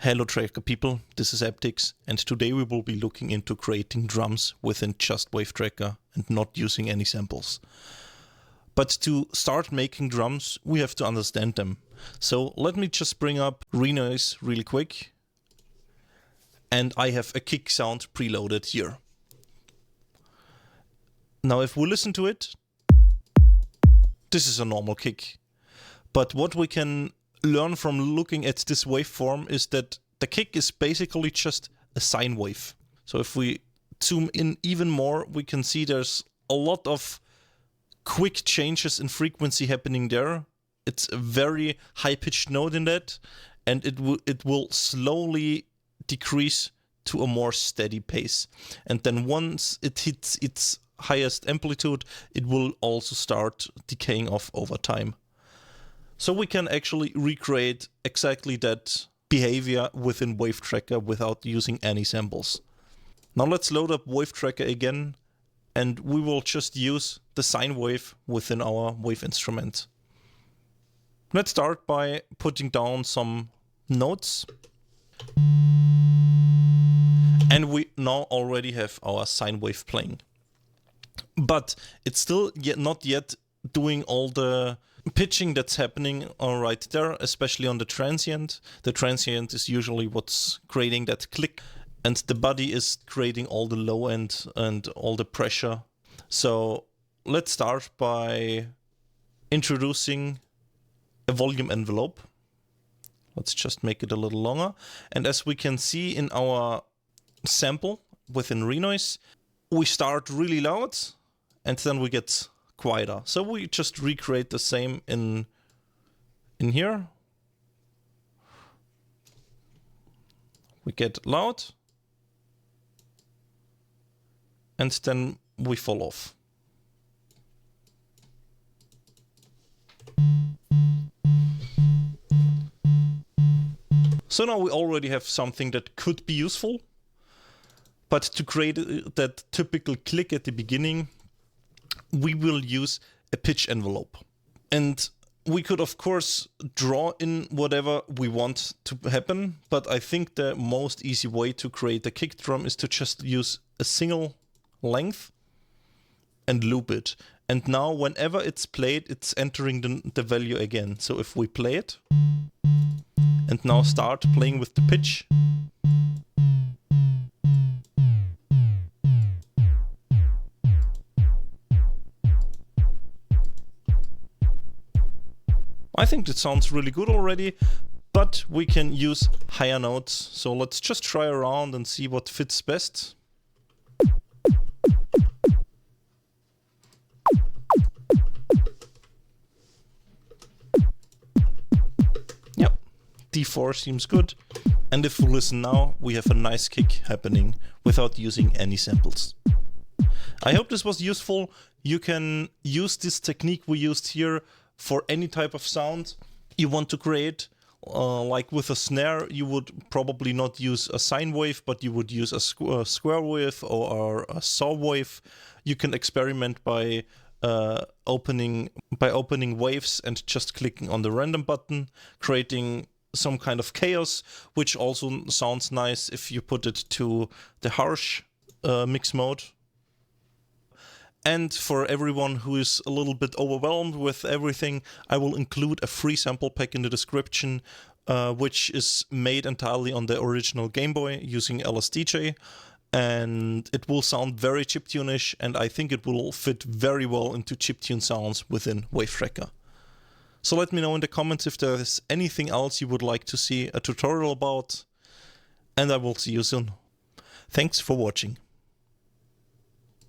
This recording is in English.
Hello Tracker people, this is Aptix, and today we will be looking into creating drums within just Wavetracker and not using any samples. But to start making drums, we have to understand them. So let me just bring up Renoise really quick. And I have a kick sound preloaded here. Now if we listen to it, this is a normal kick. But what we can learn from looking at this waveform is that the kick is basically just a sine wave. So if we zoom in even more, we can see there's a lot of quick changes in frequency happening there. It's a very high-pitched note in that, and it will slowly decrease to a more steady pace. And then once it hits its highest amplitude, it will also start decaying off over time. So we can actually recreate exactly that behavior within Wavetracker without using any samples. Now let's load up Wavetracker again, and we will just use the sine wave within our wave instrument. Let's start by putting down some notes. And we now already have our sine wave playing. But it's still not yet doing all the pitching that's happening right there, especially on the transient. The transient is usually what's creating that click, and the body is creating all the low end and all the pressure. So let's start by introducing a volume envelope. Let's just make it a little longer. And as we can see in our sample within Renoise, we start really loud and then we get quieter. So we just recreate the same in here. We get loud and then we fall off. So now we already have something that could be useful, but to create that typical click at the beginning, we will use a pitch envelope. And we could of course draw in whatever we want to happen, but I think the most easy way to create a kick drum is to just use a single length and loop it. And now whenever it's played, it's entering the value again. So if we play it and now start playing with the pitch, I think that sounds really good already, but we can use higher notes. So let's just try around and see what fits best. Yep, D4 seems good. And if we listen now, we have a nice kick happening without using any samples. I hope this was useful. You can use this technique we used here for any type of sound you want to create. Like with a snare, you would probably not use a sine wave, but you would use a square wave or a saw wave. You can experiment by opening waves and just clicking on the random button, creating some kind of chaos, which also sounds nice if you put it to the harsh mix mode. And for everyone who is a little bit overwhelmed with everything, I will include a free sample pack in the description, which is made entirely on the original Game Boy using LSDJ. And it will sound very chiptune-ish, and I think it will fit very well into chiptune sounds within Wavetracker. So let me know in the comments if there is anything else you would like to see a tutorial about, and I will see you soon. Thanks for watching.